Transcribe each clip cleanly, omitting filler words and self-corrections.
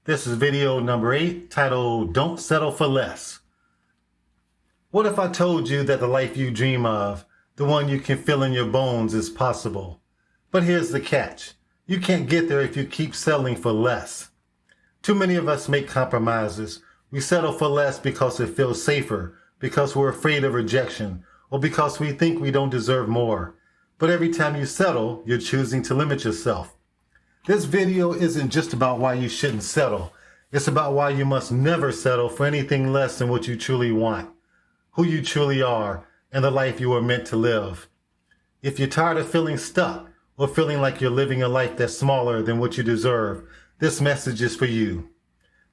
This is video number 8, titled Don't Settle for Less. What if I told you that the life you dream of, the one you can feel in your bones, is possible? But here's the catch. You can't get there if you keep settling for less. Too many of us make compromises. We settle for less because it feels safer, because we're afraid of rejection, or because we think we don't deserve more. But every time you settle, you're choosing to limit yourself. This video isn't just about why you shouldn't settle. It's about why you must never settle for anything less than what you truly want, who you truly are, and the life you were meant to live. If you're tired of feeling stuck or feeling like you're living a life that's smaller than what you deserve, this message is for you.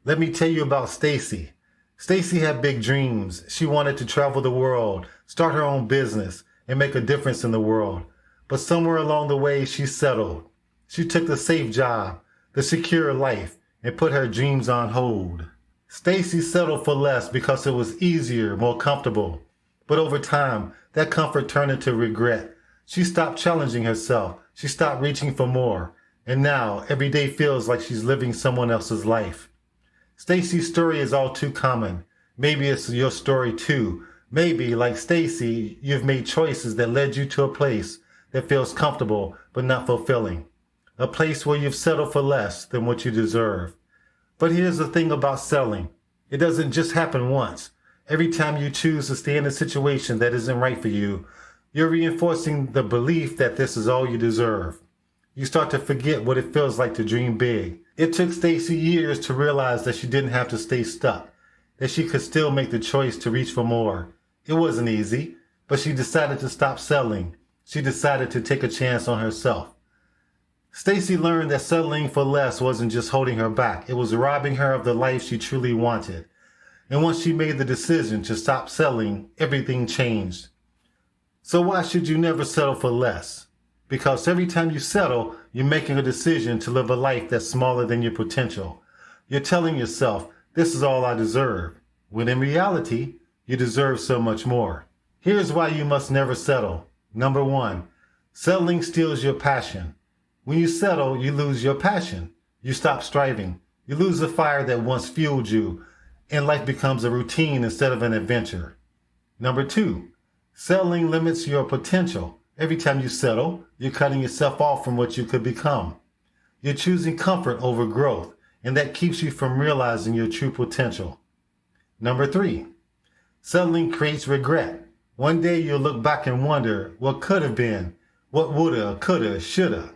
Let me tell you about Stacy. Stacy had big dreams. She wanted to travel the world, start her own business, and make a difference in the world. But somewhere along the way, she settled. She took the safe job, the secure life, and put her dreams on hold. Stacy settled for less because it was easier, more comfortable. But over time, that comfort turned into regret. She stopped challenging herself. She stopped reaching for more. And now, every day feels like she's living someone else's life. Stacy's story is all too common. Maybe it's your story too. Maybe, like Stacy, you've made choices that led you to a place that feels comfortable but not fulfilling. A place where you've settled for less than what you deserve. But here's the thing about settling. It doesn't just happen once. Every time you choose to stay in a situation that isn't right for you, you're reinforcing the belief that this is all you deserve. You start to forget what it feels like to dream big. It took Stacy years to realize that she didn't have to stay stuck, that she could still make the choice to reach for more. It wasn't easy, but she decided to stop settling. She decided to take a chance on herself. Stacy learned that settling for less wasn't just holding her back. It was robbing her of the life she truly wanted. And once she made the decision to stop settling, everything changed. So why should you never settle for less? Because every time you settle, you're making a decision to live a life that's smaller than your potential. You're telling yourself, this is all I deserve, when in reality, you deserve so much more. Here's why you must never settle. Number 1, settling steals your passion. When you settle, you lose your passion. You stop striving. You lose the fire that once fueled you, and life becomes a routine instead of an adventure. Number 2, settling limits your potential. Every time you settle, you're cutting yourself off from what you could become. You're choosing comfort over growth, and that keeps you from realizing your true potential. Number 3, settling creates regret. One day you'll look back and wonder what could have been, what woulda, coulda, shoulda.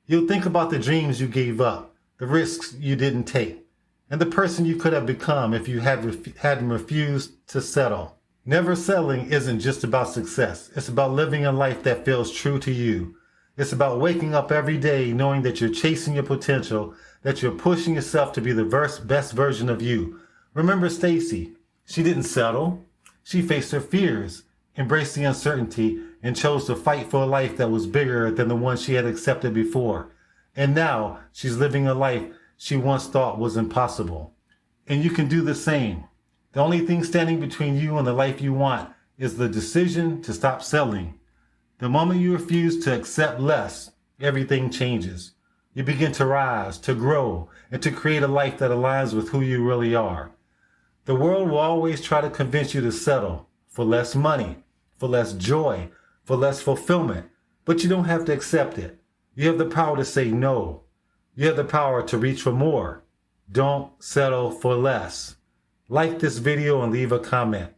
You'll think about the dreams you gave up, the risks you didn't take, and the person you could have become if you hadn't refused to settle. Never settling isn't just about success. It's about living a life that feels true to you. It's about waking up every day knowing that you're chasing your potential, that you're pushing yourself to be the best version of you. Remember Stacy. She didn't settle. She faced her fears, embraced the uncertainty, and chose to fight for a life that was bigger than the one she had accepted before. And now she's living a life she once thought was impossible. And you can do the same. The only thing standing between you and the life you want is the decision to stop settling. The moment you refuse to accept less, everything changes. You begin to rise, to grow, and to create a life that aligns with who you really are. The world will always try to convince you to settle for less money, for less joy, for less fulfillment, but you don't have to accept it. You have the power to say no. You have the power to reach for more. Don't settle for less. Like this video and leave a comment.